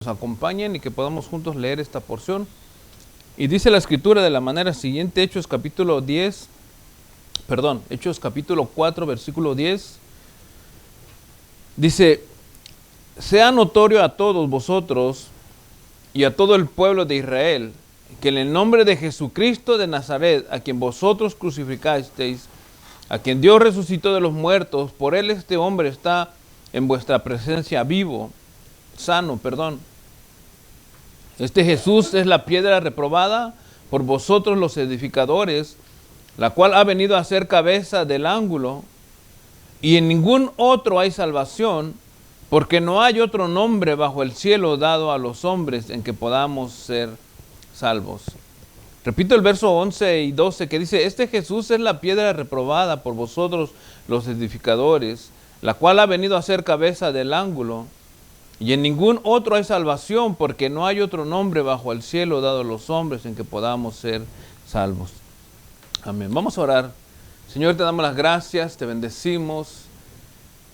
nos acompañen y que podamos juntos leer esta porción. Y dice la escritura de la manera siguiente, Hechos capítulo 4, versículo 10. Dice: sea notorio a todos vosotros y a todo el pueblo de Israel, que en el nombre de Jesucristo de Nazaret, a quien vosotros crucificasteis, a quien Dios resucitó de los muertos, por él este hombre está en vuestra presencia sano. Este Jesús es la piedra reprobada por vosotros los edificadores, la cual ha venido a ser cabeza del ángulo, y en ningún otro hay salvación, porque no hay otro nombre bajo el cielo dado a los hombres en que podamos ser salvos. Repito el verso 11 y 12 que dice: este Jesús es la piedra reprobada por vosotros los edificadores, la cual ha venido a ser cabeza del ángulo, y en ningún otro hay salvación, porque no hay otro nombre bajo el cielo dado a los hombres en que podamos ser salvos. Amén. Vamos a orar. Señor, te damos las gracias, te bendecimos.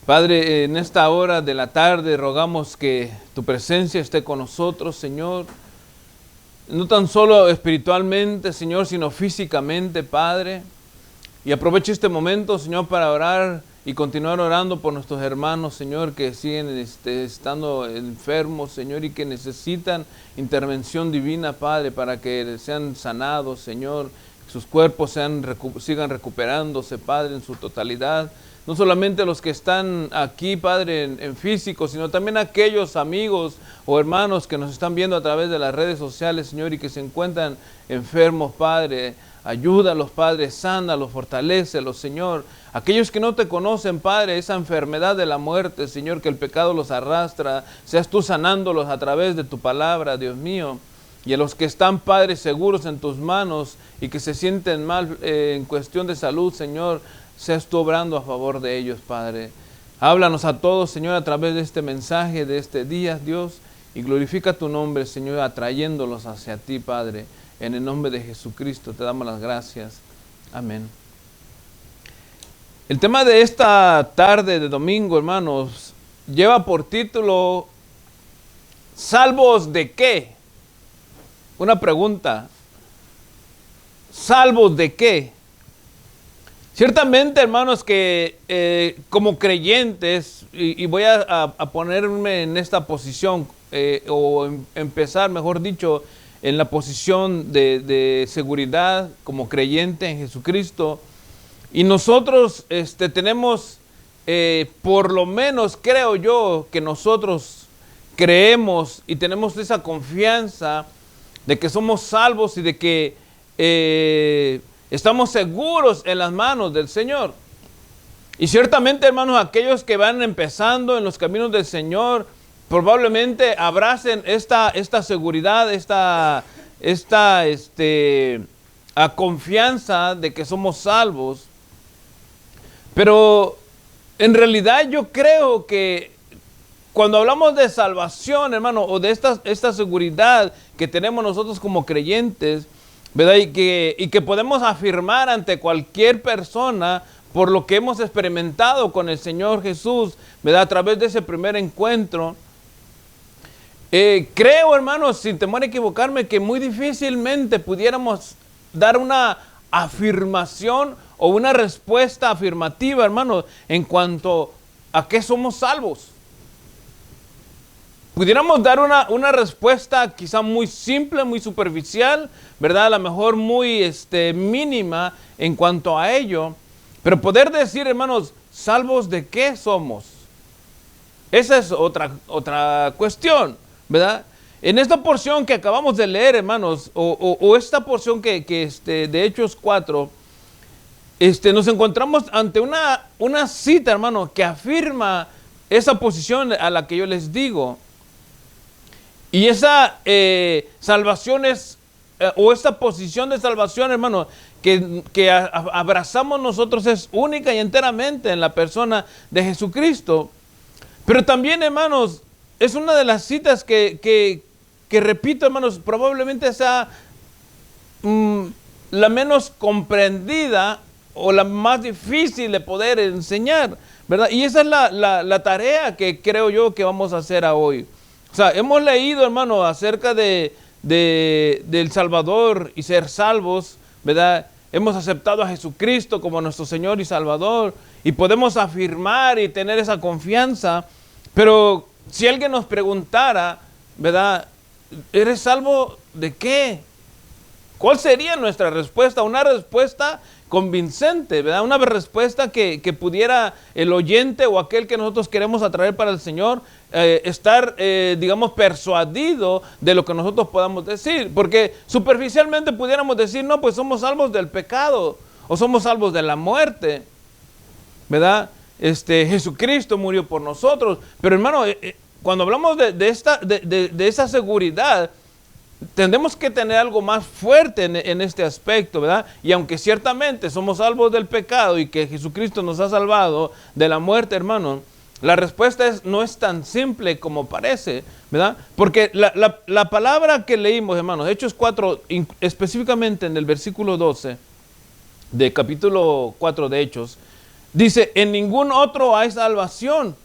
Padre, en esta hora de la tarde rogamos que tu presencia esté con nosotros, Señor. No tan solo espiritualmente, Señor, sino físicamente, Padre. Y aprovecho este momento, Señor, para orar y continuar orando por nuestros hermanos, Señor, que siguen estando enfermos, Señor, y que necesitan intervención divina, Padre, para que sean sanados, Señor, que sus cuerpos sigan recuperándose, Padre, en su totalidad. No solamente los que están aquí, Padre, en físico, sino también aquellos amigos o hermanos que nos están viendo a través de las redes sociales, Señor, y que se encuentran enfermos, Padre. Ayúdalos, Padre, sánalos, fortalécelos, Señor. Aquellos que no te conocen, Padre, esa enfermedad de la muerte, Señor, que el pecado los arrastra, seas tú sanándolos a través de tu palabra, Dios mío. Y a los que están, Padre, seguros en tus manos y que se sienten mal en cuestión de salud, Señor, seas tú obrando a favor de ellos, Padre. Háblanos a todos, Señor, a través de este mensaje, de este día, Dios, y glorifica tu nombre, Señor, atrayéndolos hacia ti, Padre. En el nombre de Jesucristo te damos las gracias. Amén. El tema de esta tarde de domingo, hermanos, lleva por título: ¿salvos de qué? Una pregunta. ¿Salvos de qué? Ciertamente, hermanos, que como creyentes, y voy a ponerme en esta posición, empezar, mejor dicho, en la posición de seguridad como creyente en Jesucristo. Y nosotros tenemos, por lo menos creo yo, que nosotros creemos y tenemos esa confianza de que somos salvos y de que estamos seguros en las manos del Señor. Y ciertamente, hermanos, aquellos que van empezando en los caminos del Señor, probablemente abracen esta seguridad, esta confianza de que somos salvos. Pero en realidad yo creo que cuando hablamos de salvación, hermano, o de esta seguridad que tenemos nosotros como creyentes, ¿verdad? Y que podemos afirmar ante cualquier persona por lo que hemos experimentado con el Señor Jesús, ¿verdad? A través de ese primer encuentro. Creo, hermanos, sin temor a equivocarme, que muy difícilmente pudiéramos dar una afirmación o una respuesta afirmativa, hermanos, en cuanto a qué somos salvos. Pudiéramos dar una respuesta quizá muy simple, muy superficial, ¿verdad? A lo mejor muy mínima en cuanto a ello. Pero poder decir, hermanos, ¿salvos de qué somos? Esa es otra cuestión, ¿verdad? En esta porción que acabamos de leer, hermanos, o esta porción que de Hechos 4, nos encontramos ante una cita, hermano, que afirma esa posición a la que yo les digo. Y esa salvación es, o esta posición de salvación, hermano, que abrazamos nosotros, es única y enteramente en la persona de Jesucristo. Pero también, hermanos, es una de las citas que repito, hermanos, probablemente sea la menos comprendida o la más difícil de poder enseñar, ¿verdad? Y esa es la tarea que creo yo que vamos a hacer hoy. O sea, hemos leído, hermano, acerca del Salvador y ser salvos, ¿verdad? Hemos aceptado a Jesucristo como nuestro Señor y Salvador y podemos afirmar y tener esa confianza, pero si alguien nos preguntara, ¿verdad? ¿Eres salvo de qué? ¿Cuál sería nuestra respuesta? Una respuesta convincente, ¿verdad? Una respuesta que pudiera el oyente o aquel que nosotros queremos atraer para el Señor estar, digamos, persuadido de lo que nosotros podamos decir. Porque superficialmente pudiéramos decir, no, pues somos salvos del pecado o somos salvos de la muerte, ¿verdad? Jesucristo murió por nosotros. Pero hermano, cuando hablamos de esa seguridad, tendremos que tener algo más fuerte en este aspecto, ¿verdad? Y aunque ciertamente somos salvos del pecado y que Jesucristo nos ha salvado de la muerte, hermano, la respuesta no es tan simple como parece, ¿verdad? Porque la palabra que leímos, hermanos, Hechos 4, específicamente en el versículo 12 de capítulo 4 de Hechos, dice, en ningún otro hay salvación,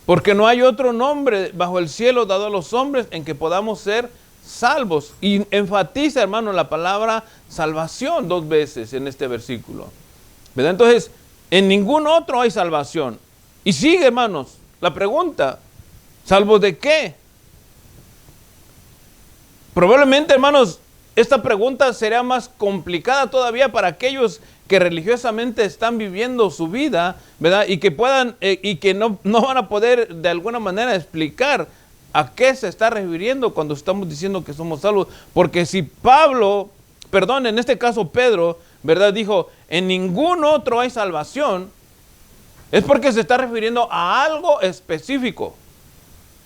porque no hay otro nombre bajo el cielo dado a los hombres en que podamos ser salvos. Y enfatiza, hermano, la palabra salvación 2 veces en este versículo, ¿verdad? Entonces, en ningún otro hay salvación. Y sigue, hermanos, la pregunta, ¿salvos de qué? Probablemente, hermanos, esta pregunta será más complicada todavía para aquellos que religiosamente están viviendo su vida, ¿verdad? Y que puedan, y que no van a poder de alguna manera explicar a qué se está refiriendo cuando estamos diciendo que somos salvos. Porque si en este caso Pedro, ¿verdad? Dijo, en ningún otro hay salvación, es porque se está refiriendo a algo específico,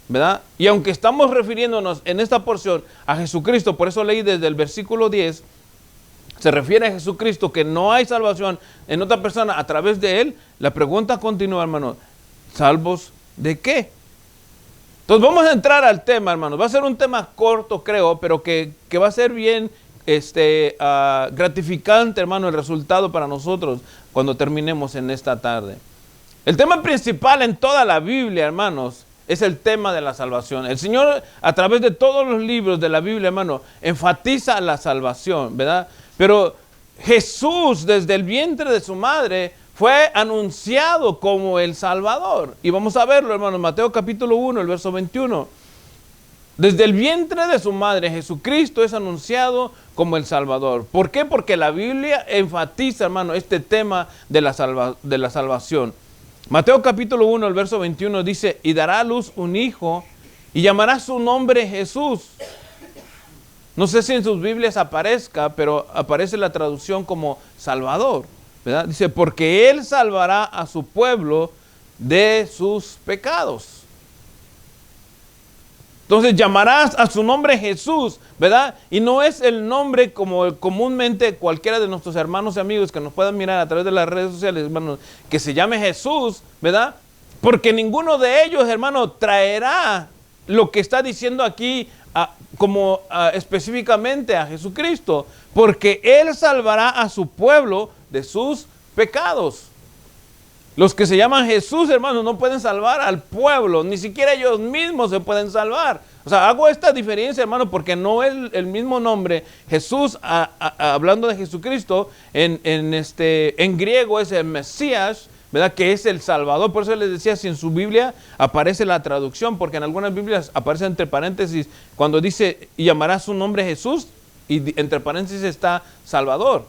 ¿verdad? Y aunque estamos refiriéndonos en esta porción a Jesucristo, por eso leí desde el versículo 10, se refiere a Jesucristo, que no hay salvación en otra persona a través de Él. La pregunta continúa, hermano, ¿salvos de qué? Entonces vamos a entrar al tema, hermanos. Va a ser un tema corto, creo, pero que va a ser bien gratificante, hermano, el resultado para nosotros cuando terminemos en esta tarde. El tema principal en toda la Biblia, hermanos, es el tema de la salvación. El Señor, a través de todos los libros de la Biblia, hermano, enfatiza la salvación, ¿verdad? Pero Jesús, desde el vientre de su madre, fue anunciado como el Salvador. Y vamos a verlo, hermanos, Mateo capítulo 1, el verso 21. Desde el vientre de su madre, Jesucristo es anunciado como el Salvador. ¿Por qué? Porque la Biblia enfatiza, hermano, este tema de la salvación. Mateo capítulo 1, el verso 21 dice, y dará a luz un hijo y llamará su nombre Jesús. No sé si en sus Biblias aparezca, pero aparece la traducción como Salvador, ¿verdad? Dice, porque Él salvará a su pueblo de sus pecados. Entonces llamarás a su nombre Jesús, ¿verdad? Y no es el nombre como comúnmente cualquiera de nuestros hermanos y amigos que nos puedan mirar a través de las redes sociales, hermanos, que se llame Jesús, ¿verdad? Porque ninguno de ellos, hermano, traerá lo que está diciendo aquí específicamente a Jesucristo, porque Él salvará a su pueblo de sus pecados. Los que se llaman Jesús, hermanos, no pueden salvar al pueblo, ni siquiera ellos mismos se pueden salvar. O sea, hago esta diferencia, hermano, porque no es el mismo nombre. Jesús, hablando de Jesucristo, en griego es el Mesías, ¿verdad? Que es el Salvador. Por eso les decía, si en su Biblia aparece la traducción, porque en algunas Biblias aparece entre paréntesis, cuando dice, y llamará su nombre Jesús, y entre paréntesis está Salvador,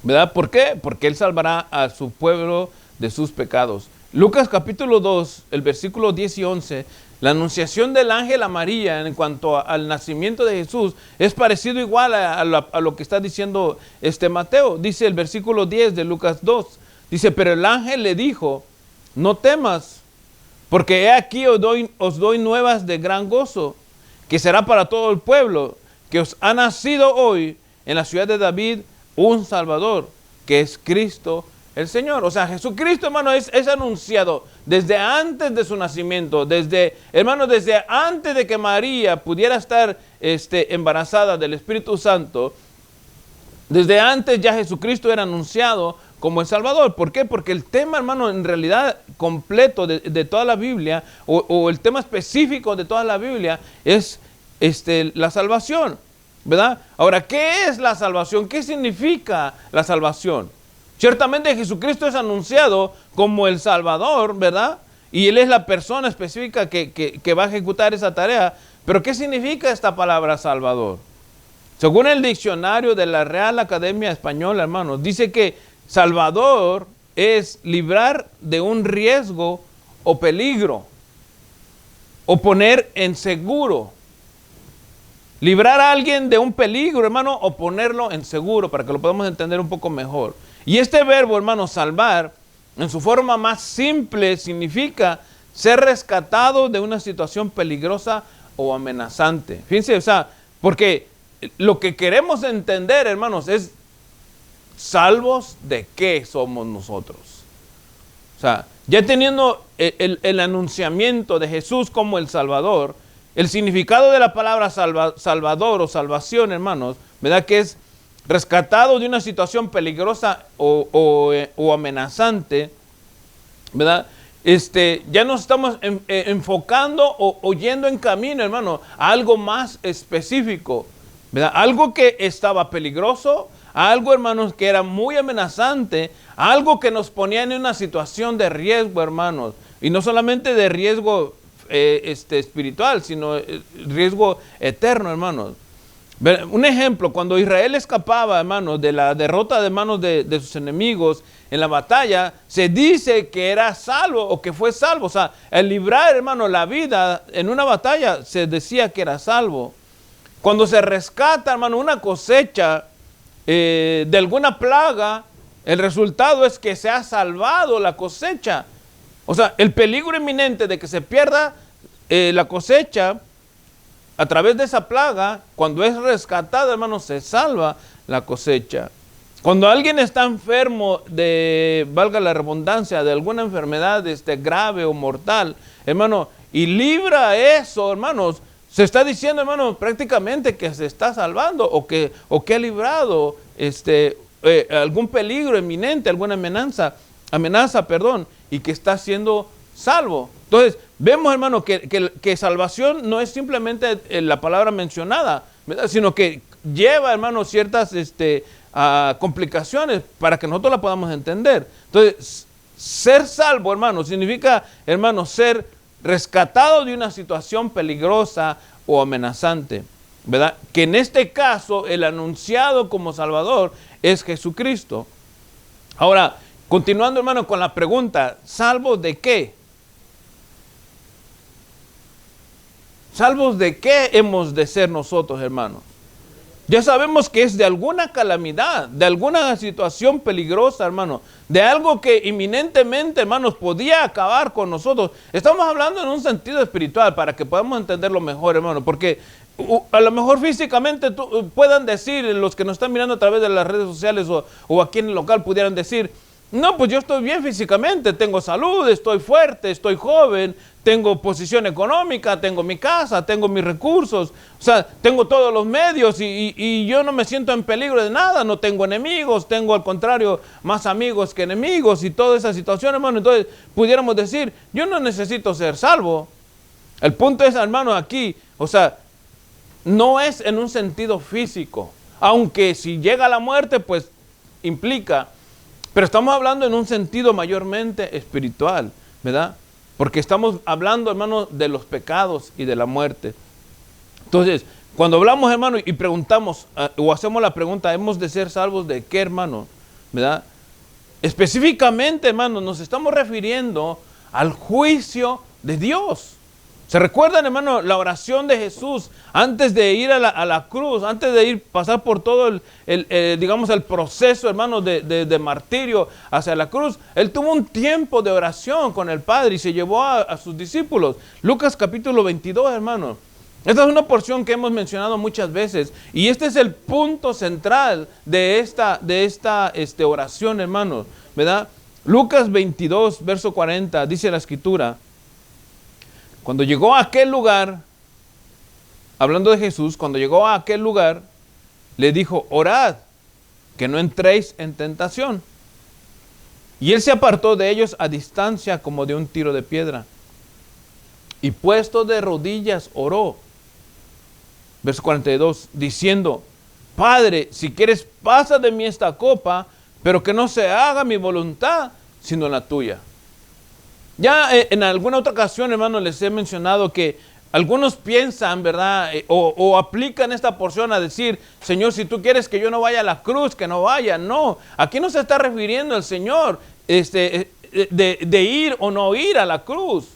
¿verdad? ¿Por qué? Porque Él salvará a su pueblo de sus pecados. Lucas capítulo 2, el versículo 10 y 11, la anunciación del ángel a María en cuanto al nacimiento de Jesús es parecido igual a lo que está diciendo Mateo. Dice el versículo 10 de Lucas 2, dice, pero el ángel le dijo, no temas, porque he aquí os doy nuevas de gran gozo, que será para todo el pueblo, que os ha nacido hoy en la ciudad de David un Salvador, que es Cristo el Señor. O sea, Jesucristo, hermano, es anunciado desde antes de su nacimiento, desde antes de que María pudiera estar embarazada del Espíritu Santo. Desde antes ya Jesucristo era anunciado como el Salvador. ¿Por qué? Porque el tema, hermano, en realidad completo de toda la Biblia, o el tema específico de toda la Biblia, es la salvación, ¿verdad? Ahora, ¿qué es la salvación? ¿Qué significa la salvación? Ciertamente Jesucristo es anunciado como el Salvador, ¿verdad? Y Él es la persona específica que va a ejecutar esa tarea. Pero ¿qué significa esta palabra Salvador? Según el diccionario de la Real Academia Española, hermanos, dice que Salvador es librar de un riesgo o peligro, o poner en seguro. Librar a alguien de un peligro, hermano, o ponerlo en seguro, para que lo podamos entender un poco mejor. Y este verbo, hermano, salvar, en su forma más simple, significa ser rescatado de una situación peligrosa o amenazante. Fíjense, o sea, porque lo que queremos entender, hermanos, es salvos de qué somos nosotros. O sea, ya teniendo el anunciamiento de Jesús como el Salvador, el significado de la palabra salvador o salvación, hermanos, ¿verdad? Que es rescatado de una situación peligrosa o amenazante, ¿verdad? Ya nos estamos enfocando o yendo en camino, hermano, a algo más específico, ¿verdad? Algo que estaba peligroso, algo, hermanos, que era muy amenazante, algo que nos ponía en una situación de riesgo, hermanos, y no solamente de riesgo espiritual, sino riesgo eterno, hermanos. Un ejemplo, cuando Israel escapaba, hermanos, de la derrota de manos de sus enemigos en la batalla, se dice que era salvo o que fue salvo. O sea, el librar, hermano, la vida en una batalla, se decía que era salvo. Cuando se rescata, hermano, una cosecha de alguna plaga, el resultado es que se ha salvado la cosecha. O sea, el peligro inminente de que se pierda la cosecha a través de esa plaga, cuando es rescatada, hermano, se salva la cosecha. Cuando alguien está enfermo de, valga la redundancia, de alguna enfermedad grave o mortal, hermano, y libra eso, hermanos, se está diciendo, hermano, prácticamente que se está salvando o que ha librado algún peligro inminente, alguna amenaza, y que está siendo salvo. Entonces, vemos, hermano, que salvación no es simplemente la palabra mencionada, ¿verdad? Sino que lleva, hermano, ciertas complicaciones para que nosotros la podamos entender. Entonces, ser salvo, hermano, significa, hermano, ser rescatado de una situación peligrosa o amenazante, ¿verdad? Que en este caso, el anunciado como Salvador es Jesucristo. Ahora, continuando, hermano, con la pregunta, ¿salvos de qué? ¿Salvos de qué hemos de ser nosotros, hermanos? Ya sabemos que es de alguna calamidad, de alguna situación peligrosa, hermano, de algo que inminentemente, hermanos, podía acabar con nosotros. Estamos hablando en un sentido espiritual para que podamos entenderlo mejor, hermano, porque a lo mejor físicamente puedan decir, los que nos están mirando a través de las redes sociales o aquí en el local pudieran decir, no, pues yo estoy bien físicamente, tengo salud, estoy fuerte, estoy joven, tengo posición económica, tengo mi casa, tengo mis recursos, o sea, tengo todos los medios y yo no me siento en peligro de nada, no tengo enemigos, tengo al contrario más amigos que enemigos y toda esa situación, hermano. Entonces pudiéramos decir, yo no necesito ser salvo. El punto es, hermano, aquí, o sea, no es en un sentido físico, aunque si llega la muerte, pues implica. Pero estamos hablando en un sentido mayormente espiritual, ¿verdad? Porque estamos hablando, hermano, de los pecados y de la muerte. Entonces, cuando hablamos, hermano, y preguntamos, o hacemos la pregunta, ¿hemos de ser salvos de qué, hermano? ¿Verdad? Específicamente, hermano, nos estamos refiriendo al juicio de Dios. ¿Se recuerdan, hermano, la oración de Jesús antes de ir a la cruz, antes de pasar por todo digamos, el proceso, hermano, de martirio hacia la cruz? Él tuvo un tiempo de oración con el Padre y se llevó a sus discípulos. Lucas capítulo 22, hermano. Esta es una porción que hemos mencionado muchas veces y este es el punto central de esta oración, hermano, ¿verdad? Lucas 22, verso 40, dice la Escritura: cuando llegó a aquel lugar, hablando de Jesús, cuando llegó a aquel lugar, le dijo, orad, que no entréis en tentación. Y él se apartó de ellos a distancia como de un tiro de piedra. Y puesto de rodillas oró. Verso 42, diciendo, Padre, si quieres, pasa de mí esta copa, pero que no se haga mi voluntad, sino la tuya. Ya en alguna otra ocasión, hermano, les he mencionado que algunos piensan, ¿verdad? O aplican esta porción a decir, Señor, si tú quieres que yo no vaya a la cruz, que no vaya. No, aquí no se está refiriendo el Señor de ir o no ir a la cruz.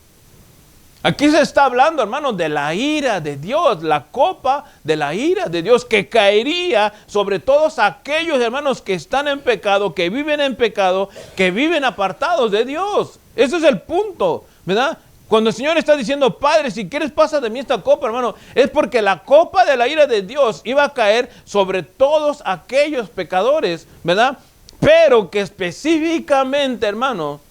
Aquí se está hablando, hermano, de la ira de Dios, la copa de la ira de Dios que caería sobre todos aquellos hermanos que están en pecado, que viven en pecado, que viven apartados de Dios. Ese es el punto, ¿verdad? Cuando el Señor está diciendo, Padre, si quieres pasa de mí esta copa, hermano, es porque la copa de la ira de Dios iba a caer sobre todos aquellos pecadores, ¿verdad? Pero que específicamente, hermano,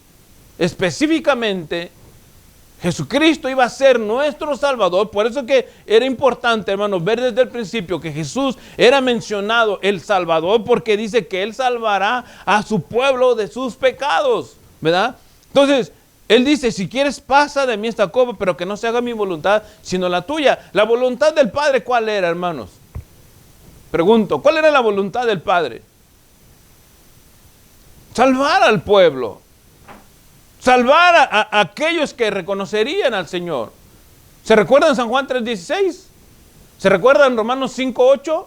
Jesucristo iba a ser nuestro Salvador. Por eso que era importante, hermanos, ver desde el principio que Jesús era mencionado el Salvador, porque dice que Él salvará a su pueblo de sus pecados, ¿verdad? Entonces, Él dice, si quieres pasa de mí esta copa, pero que no se haga mi voluntad, sino la tuya. La voluntad del Padre, ¿cuál era, hermanos? Pregunto, ¿cuál era la voluntad del Padre? Salvar al pueblo. Salvar a aquellos que reconocerían al Señor. ¿Se recuerdan San Juan 3:16? ¿Se recuerdan Romanos 5:8?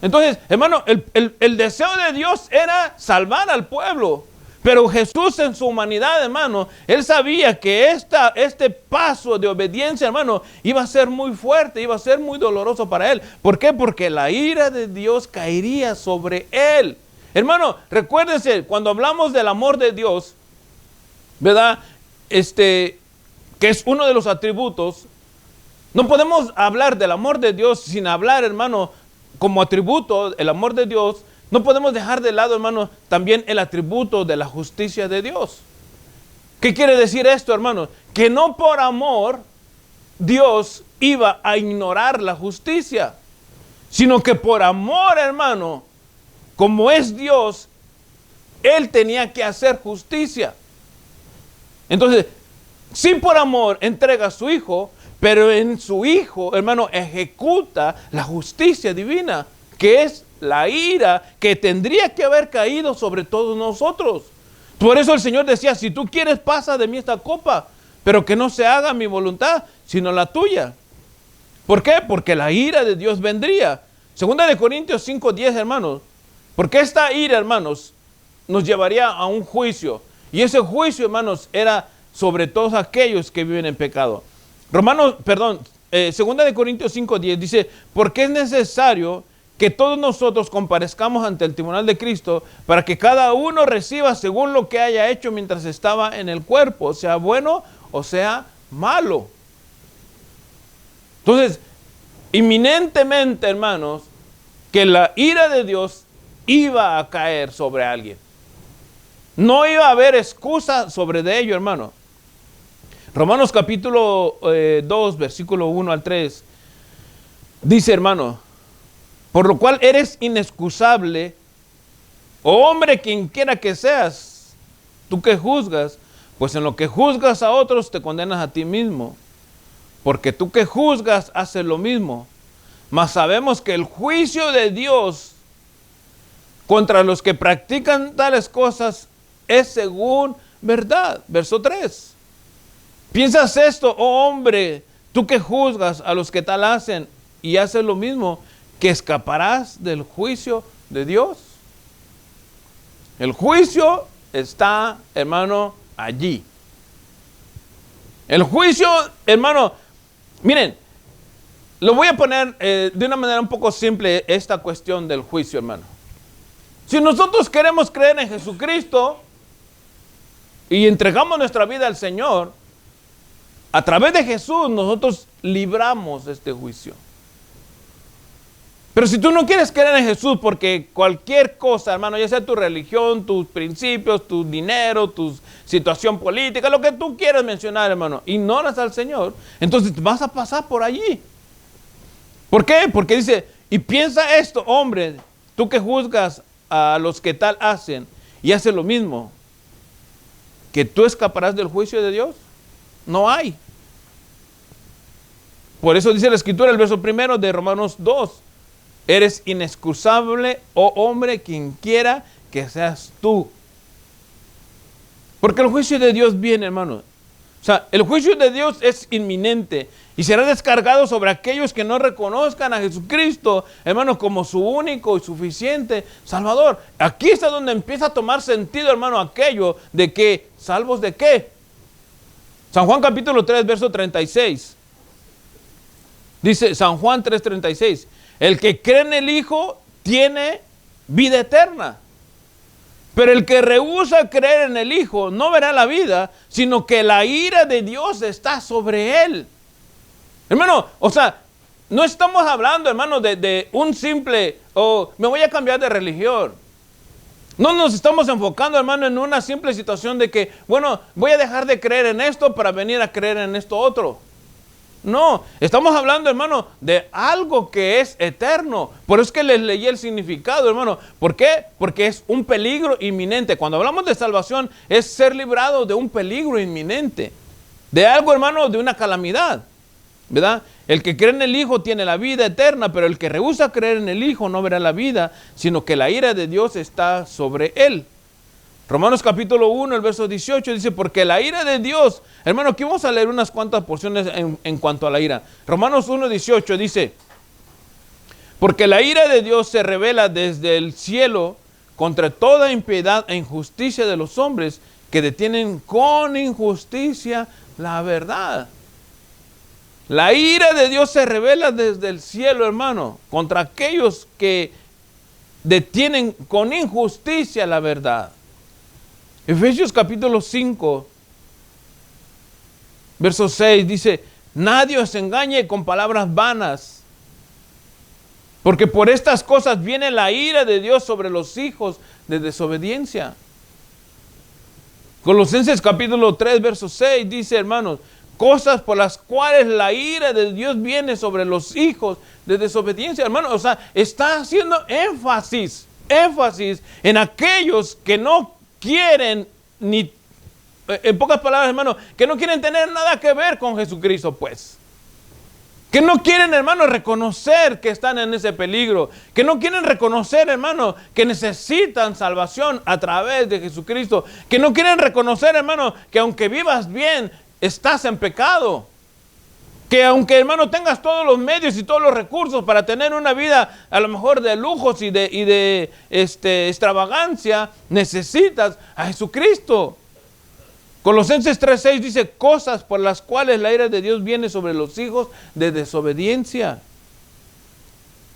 Entonces, hermano, el deseo de Dios era salvar al pueblo. Pero Jesús en su humanidad, hermano, Él sabía que este paso de obediencia, hermano, iba a ser muy fuerte, iba a ser muy doloroso para Él. ¿Por qué? Porque la ira de Dios caería sobre Él. Hermano, recuérdense, cuando hablamos del amor de Dios, ¿verdad? Que es uno de los atributos. No podemos hablar del amor de Dios sin hablar, hermano, como atributo, el amor de Dios. No podemos dejar de lado, hermano, también el atributo de la justicia de Dios. ¿Qué quiere decir esto, hermano? Que no por amor Dios iba a ignorar la justicia, sino que por amor, hermano, como es Dios, Él tenía que hacer justicia. Entonces, sí por amor entrega a su Hijo, pero en su Hijo, hermano, ejecuta la justicia divina, que es la ira que tendría que haber caído sobre todos nosotros. Por eso el Señor decía, si tú quieres pasa de mí esta copa, pero que no se haga mi voluntad, sino la tuya. ¿Por qué? Porque la ira de Dios vendría. Segunda de Corintios 5:10, hermanos. Porque esta ira, hermanos, nos llevaría a un juicio. Y ese juicio, hermanos, era sobre todos aquellos que viven en pecado. Segunda de Corintios 5:10 dice, porque es necesario que todos nosotros comparezcamos ante el tribunal de Cristo para que cada uno reciba según lo que haya hecho mientras estaba en el cuerpo, sea bueno o sea malo. Entonces, inminentemente, hermanos, que la ira de Dios iba a caer sobre alguien. No iba a haber excusa sobre de ello, hermano. Romanos capítulo 2, versículo 1 al 3, dice, hermano, por lo cual eres inexcusable, oh hombre, quien quiera que seas, tú que juzgas, pues en lo que juzgas a otros te condenas a ti mismo, porque tú que juzgas haces lo mismo. Mas sabemos que el juicio de Dios contra los que practican tales cosas es según verdad. Verso 3. ¿Piensas esto, oh hombre, tú que juzgas a los que tal hacen y haces lo mismo, que escaparás del juicio de Dios? El juicio está, hermano, allí. El juicio, hermano, miren, lo voy a poner de una manera un poco simple esta cuestión del juicio, hermano. Si nosotros queremos creer en Jesucristo y entregamos nuestra vida al Señor, a través de Jesús nosotros libramos este juicio. Pero si tú no quieres creer en Jesús porque cualquier cosa, hermano, ya sea tu religión, tus principios, tu dinero, tu situación política, lo que tú quieras mencionar, hermano, ignoras al Señor, entonces vas a pasar por allí. ¿Por qué? Porque dice, y piensa esto, hombre, tú que juzgas a los que tal hacen y haces lo mismo, que tú escaparás del juicio de Dios? No hay. Por eso dice la Escritura, el verso primero de Romanos 2, eres inexcusable, oh hombre, quien quiera que seas tú. Porque el juicio de Dios viene, hermano. O sea, el juicio de Dios es inminente y será descargado sobre aquellos que no reconozcan a Jesucristo, hermano, como su único y suficiente Salvador. Aquí está donde empieza a tomar sentido, hermano, aquello de que, ¿salvos de qué? San Juan capítulo 3, verso 36. Dice San Juan 3:36, el que cree en el Hijo tiene vida eterna. Pero el que rehúsa creer en el Hijo no verá la vida, sino que la ira de Dios está sobre él. Hermano, o sea, no estamos hablando, hermano, de un simple, me voy a cambiar de religión. No nos estamos enfocando, hermano, en una simple situación de que, bueno, voy a dejar de creer en esto para venir a creer en esto otro. No, estamos hablando, hermano, de algo que es eterno. Por eso es que les leí el significado, hermano. ¿Por qué? Porque es un peligro inminente. Cuando hablamos de salvación, es ser librado de un peligro inminente. De algo, hermano, de una calamidad, ¿verdad? El que cree en el Hijo tiene la vida eterna, pero el que rehúsa creer en el Hijo no verá la vida, sino que la ira de Dios está sobre él. Romanos capítulo 1, el verso 18 dice, porque la ira de Dios, hermano, aquí vamos a leer unas cuantas porciones en cuanto a la ira. Romanos 1, 18 dice, porque la ira de Dios se revela desde el cielo contra toda impiedad e injusticia de los hombres que detienen con injusticia la verdad. La ira de Dios se revela desde el cielo, hermano, contra aquellos que detienen con injusticia la verdad. Efesios capítulo 5, verso 6 dice, nadie os engañe con palabras vanas, porque por estas cosas viene la ira de Dios sobre los hijos de desobediencia. Colosenses capítulo 3, verso 6 dice, hermanos, cosas por las cuales la ira de Dios viene sobre los hijos de desobediencia. Hermano, o sea, está haciendo énfasis en aquellos que no quieren, ni, en pocas palabras, hermano, que no quieren tener nada que ver con Jesucristo, pues. Que no quieren, hermano, reconocer que están en ese peligro. Que no quieren reconocer, hermano, que necesitan salvación a través de Jesucristo. Que no quieren reconocer, hermano, que aunque vivas bien, estás en pecado. Que aunque, hermano, tengas todos los medios y todos los recursos para tener una vida a lo mejor de lujos y de extravagancia, necesitas a Jesucristo. Colosenses 3:6 dice, cosas por las cuales la ira de Dios viene sobre los hijos de desobediencia.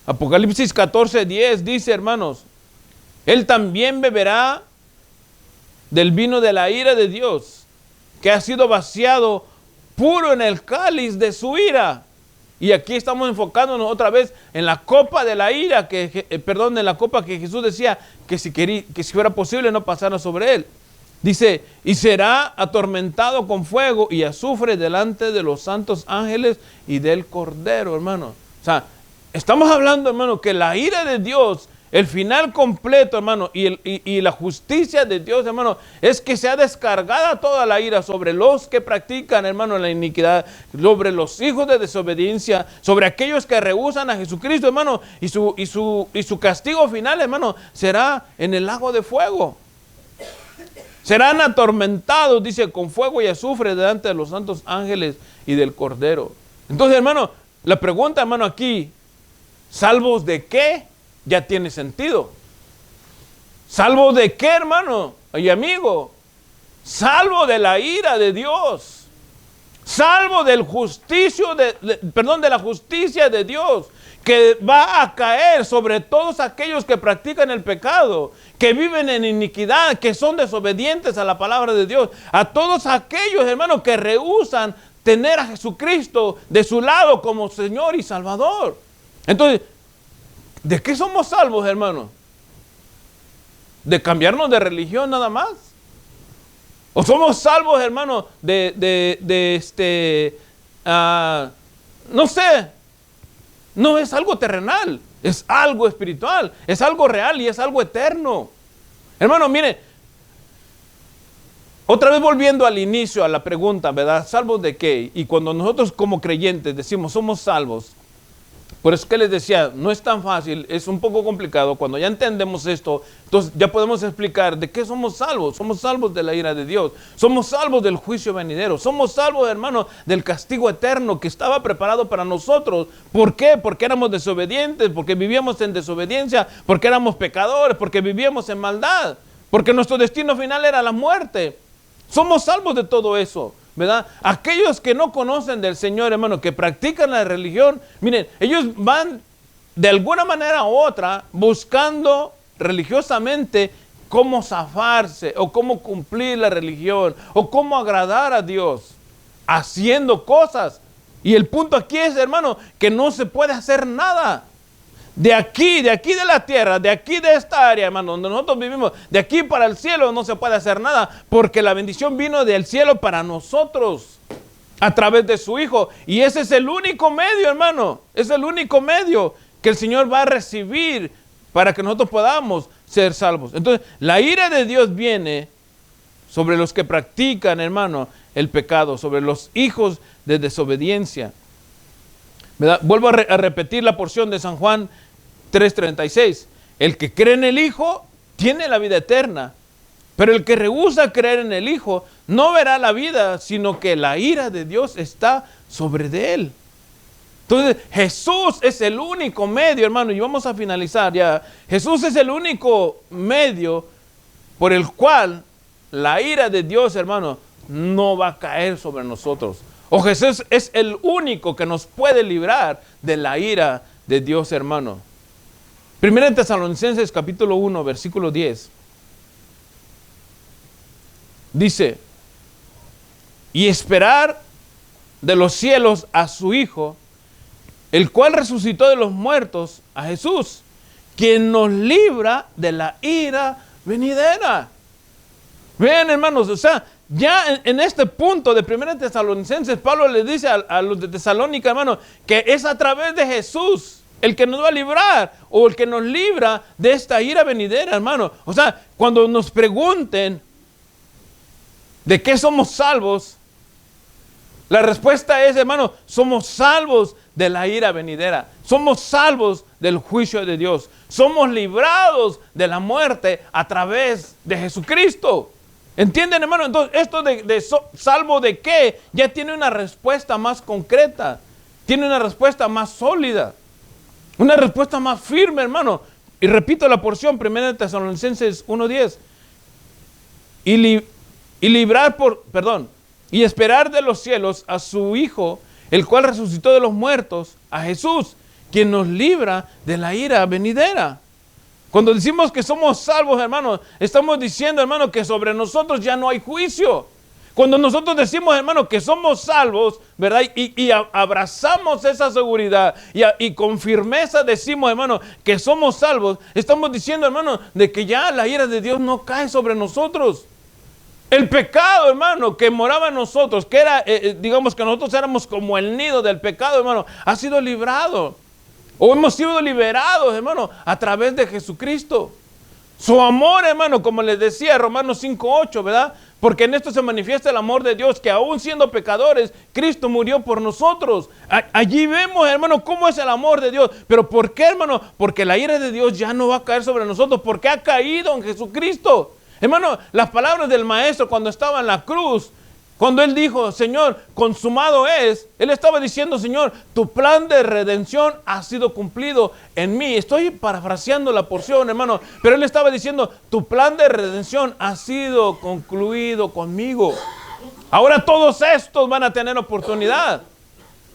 Apocalipsis 14:10 dice, hermanos, él también beberá del vino de la ira de Dios, que ha sido vaciado puro en el cáliz de su ira. Y aquí estamos enfocándonos otra vez en la copa de la ira, en la copa que Jesús decía que si fuera posible no pasara sobre él. Dice, y será atormentado con fuego y azufre delante de los santos ángeles y del Cordero, hermano. O sea, estamos hablando, hermano, que la ira de Dios, el final completo, hermano, y la justicia de Dios, hermano, es que sea descargada toda la ira sobre los que practican, hermano, la iniquidad, sobre los hijos de desobediencia, sobre aquellos que rehúsan a Jesucristo, hermano, y su castigo final, hermano, será en el lago de fuego. Serán atormentados, dice, con fuego y azufre delante de los santos ángeles y del Cordero. Entonces, hermano, la pregunta, hermano, aquí, ¿salvos de qué? Ya tiene sentido. ¿Salvo de qué, hermano y amigo? Salvo de la ira de Dios. Salvo del de la justicia de Dios, que va a caer sobre todos aquellos que practican el pecado, que viven en iniquidad, que son desobedientes a la palabra de Dios. A todos aquellos, hermanos, que rehúsan tener a Jesucristo de su lado como Señor y Salvador. Entonces, ¿de qué somos salvos, hermanos? ¿De cambiarnos de religión nada más? ¿O somos salvos, hermanos, no sé? No es algo terrenal, es algo espiritual, es algo real y es algo eterno. Hermano, mire, Otra vez volviendo al inicio, a la pregunta, ¿verdad? ¿Salvos de qué? Y cuando nosotros como creyentes decimos somos salvos, por eso que les decía, no es tan fácil, es un poco complicado. Cuando ya entendemos esto, entonces ya podemos explicar de qué somos salvos. Somos salvos de la ira de Dios, somos salvos del juicio venidero, somos salvos, hermano, del castigo eterno que estaba preparado para nosotros. ¿Por qué? Porque éramos desobedientes, porque vivíamos en desobediencia, porque éramos pecadores, porque vivíamos en maldad, porque nuestro destino final era la muerte. Somos salvos de todo eso, ¿verdad? Aquellos que no conocen del Señor, hermano, que practican la religión, miren, ellos van de alguna manera u otra buscando religiosamente cómo zafarse o cómo cumplir la religión o cómo agradar a Dios, haciendo cosas. Y el punto aquí es, hermano, que no se puede hacer nada. De aquí de la tierra, de aquí de esta área, hermano, donde nosotros vivimos, de aquí para el cielo no se puede hacer nada, porque la bendición vino del cielo para nosotros, a través de su Hijo. Y ese es el único medio, hermano, es el único medio que el Señor va a recibir para que nosotros podamos ser salvos. Entonces, la ira de Dios viene sobre los que practican, hermano, el pecado, sobre los hijos de desobediencia. ¿Verdad? Vuelvo a repetir la porción de San Juan 3:36. El que cree en el Hijo tiene la vida eterna, pero el que rehúsa creer en el Hijo no verá la vida, sino que la ira de Dios está sobre de él. Entonces, Jesús es el único medio, hermano, y vamos a finalizar ya. Jesús es el único medio por el cual la ira de Dios, hermano, no va a caer sobre nosotros. O Jesús es el único que nos puede librar de la ira de Dios, hermano. Primera de Tesalonicenses capítulo 1, versículo 10. Dice, y esperar de los cielos a su Hijo, el cual resucitó de los muertos, a Jesús, quien nos libra de la ira venidera. Vean, hermanos, o sea, ya en este punto de 1 Tesalonicenses, Pablo le dice a los de Tesalónica, hermano, que es a través de Jesús el que nos va a librar o el que nos libra de esta ira venidera, hermano. O sea, cuando nos pregunten de qué somos salvos, la respuesta es, hermano, somos salvos de la ira venidera. Somos salvos del juicio de Dios. Somos librados de la muerte a través de Jesucristo. ¿Entienden, hermano? Entonces, esto de salvo de qué, ya tiene una respuesta más concreta, tiene una respuesta más sólida, una respuesta más firme, hermano. Y repito la porción, 1 Tesalonicenses 1:10. Y esperar de los cielos a su Hijo, el cual resucitó de los muertos, a Jesús, quien nos libra de la ira venidera. Cuando decimos que somos salvos, hermano, estamos diciendo, hermano, que sobre nosotros ya no hay juicio. Cuando nosotros decimos, hermano, que somos salvos, ¿verdad? Y abrazamos esa seguridad y con firmeza decimos, hermano, que somos salvos, estamos diciendo, hermano, de que ya la ira de Dios no cae sobre nosotros. El pecado, hermano, que moraba en nosotros, que era, digamos que nosotros éramos como el nido del pecado, hermano, ha sido librado. O hemos sido liberados, hermano, a través de Jesucristo. Su amor, hermano, como les decía, Romanos 5:8, ¿verdad? Porque en esto se manifiesta el amor de Dios, que aún siendo pecadores, Cristo murió por nosotros. Allí vemos, hermano, cómo es el amor de Dios. ¿Pero por qué, hermano? Porque la ira de Dios ya no va a caer sobre nosotros, porque ha caído en Jesucristo. Hermano, las palabras del Maestro cuando estaba en la cruz, cuando Él dijo, Señor, consumado es, Él estaba diciendo, Señor, tu plan de redención ha sido cumplido en mí. Estoy parafraseando la porción, hermano, pero Él estaba diciendo, tu plan de redención ha sido concluido conmigo. Ahora todos estos van a tener oportunidad.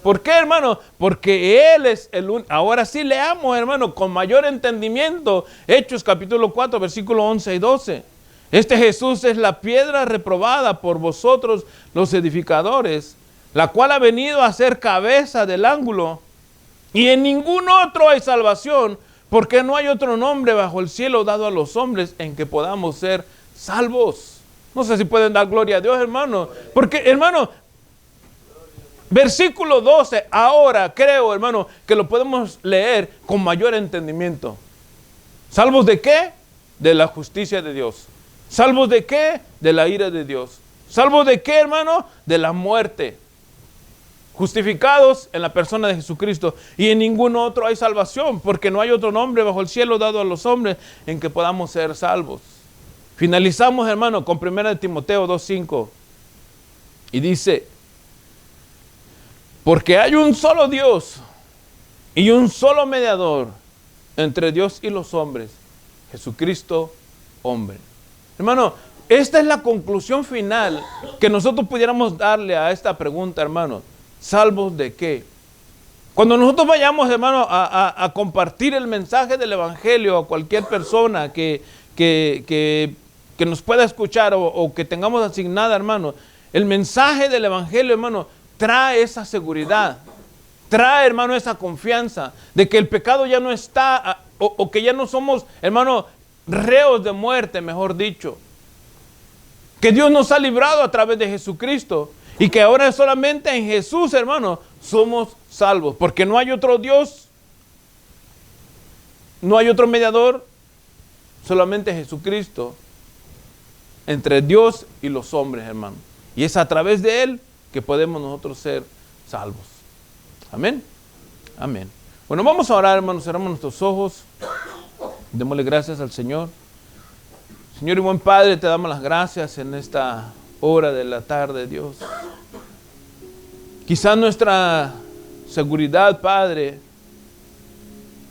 ¿Por qué, hermano? Porque Él es el único. Ahora sí leamos, hermano, con mayor entendimiento, Hechos capítulo 4, versículo 11 y 12. Este Jesús es la piedra reprobada por vosotros los edificadores, la cual ha venido a ser cabeza del ángulo, y en ningún otro hay salvación, porque no hay otro nombre bajo el cielo dado a los hombres en que podamos ser salvos. No sé si pueden dar gloria a Dios, hermano, porque, hermano, versículo 12, ahora creo, hermano, que lo podemos leer con mayor entendimiento. ¿Salvos de qué? De la justicia de Dios. ¿Salvos de qué? De la ira de Dios. ¿Salvos de qué, hermano? De la muerte. Justificados en la persona de Jesucristo. Y en ningún otro hay salvación, porque no hay otro nombre bajo el cielo dado a los hombres en que podamos ser salvos. Finalizamos, hermano, con 1 Timoteo 2:5. Y dice, porque hay un solo Dios y un solo mediador entre Dios y los hombres, Jesucristo, hombre. Hermano, esta es la conclusión final que nosotros pudiéramos darle a esta pregunta, hermano. ¿Salvos de qué? Cuando nosotros vayamos, hermano, a compartir el mensaje del Evangelio a cualquier persona que nos pueda escuchar o que tengamos asignada, hermano, el mensaje del Evangelio, hermano, trae esa seguridad, trae, hermano, esa confianza de que el pecado ya no está, o que ya no somos, hermano, reos de muerte, mejor dicho. Que Dios nos ha librado a través de Jesucristo y que ahora solamente en Jesús, hermano, somos salvos. Porque no hay otro Dios, no hay otro mediador, solamente Jesucristo entre Dios y los hombres, hermano. Y es a través de Él que podemos nosotros ser salvos. Amén. Amén. Bueno, vamos a orar, hermanos. Cerramos nuestros ojos. Démosle gracias al Señor. Señor y buen Padre, te damos las gracias en esta hora de la tarde, Dios. Quizás nuestra seguridad, Padre,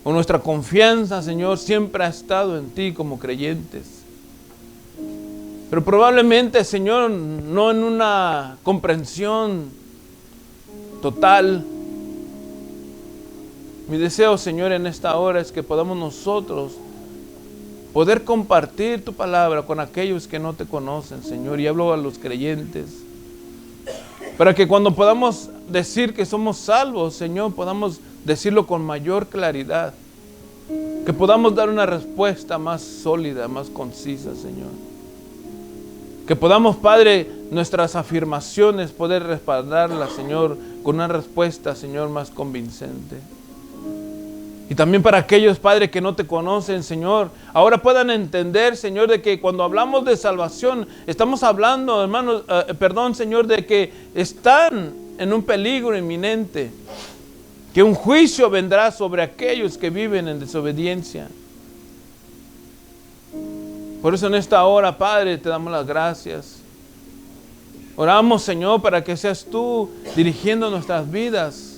o nuestra confianza, Señor, siempre ha estado en ti como creyentes. Pero probablemente, Señor, no en una comprensión total. Mi deseo, Señor, en esta hora es que podamos nosotros poder compartir tu palabra con aquellos que no te conocen, Señor. Y hablo a los creyentes. Para que cuando podamos decir que somos salvos, Señor, podamos decirlo con mayor claridad. Que podamos dar una respuesta más sólida, más concisa, Señor. Que podamos, Padre, nuestras afirmaciones poder respaldarlas, Señor, con una respuesta, Señor, más convincente. Y también para aquellos, Padre, que no te conocen, Señor, ahora puedan entender, Señor, de que cuando hablamos de salvación, estamos hablando, hermanos, Señor, de que están en un peligro inminente, que un juicio vendrá sobre aquellos que viven en desobediencia. Por eso en esta hora, Padre, te damos las gracias. Oramos, Señor, para que seas tú dirigiendo nuestras vidas.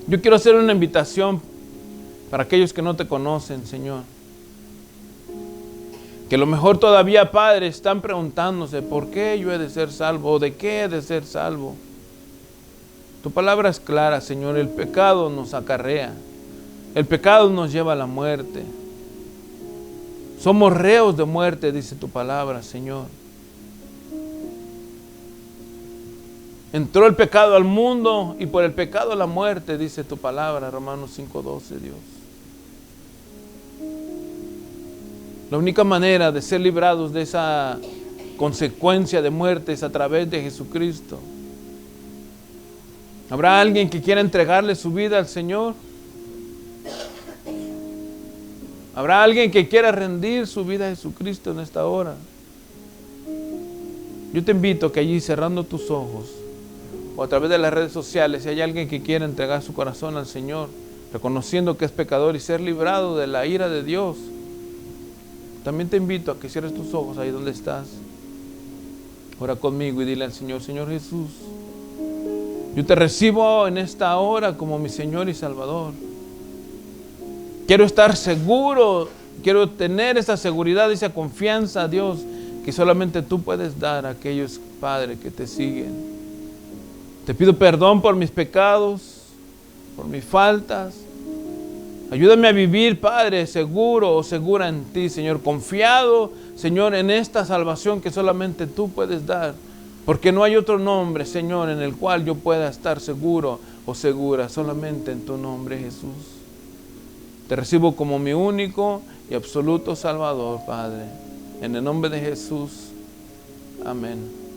Yo quiero hacer una invitación para aquellos que no te conocen, Señor. Que a lo mejor todavía, Padre, están preguntándose, ¿por qué yo he de ser salvo? ¿O de qué he de ser salvo? Tu palabra es clara, Señor. El pecado nos acarrea. El pecado nos lleva a la muerte. Somos reos de muerte, dice tu palabra, Señor. Entró el pecado al mundo y por el pecado la muerte, dice tu palabra, Romanos 5:12, Dios. La única manera de ser librados de esa consecuencia de muerte es a través de Jesucristo. ¿Habrá alguien que quiera entregarle su vida al Señor? ¿Habrá alguien que quiera rendir su vida a Jesucristo en esta hora? Yo te invito a que allí, cerrando tus ojos, o a través de las redes sociales, si hay alguien que quiera entregar su corazón al Señor, reconociendo que es pecador y ser librado de la ira de Dios, también te invito a que cierres tus ojos ahí donde estás. Ora conmigo y dile al Señor: Señor Jesús, yo te recibo en esta hora como mi Señor y Salvador. Quiero estar seguro, quiero tener esa seguridad, esa confianza, Dios, que solamente tú puedes dar a aquellos, Padre, que te siguen. Te pido perdón por mis pecados, por mis faltas. Ayúdame a vivir, Padre, seguro o segura en ti, Señor, confiado, Señor, en esta salvación que solamente tú puedes dar. Porque no hay otro nombre, Señor, en el cual yo pueda estar seguro o segura, solamente en tu nombre, Jesús. Te recibo como mi único y absoluto Salvador, Padre. En el nombre de Jesús. Amén.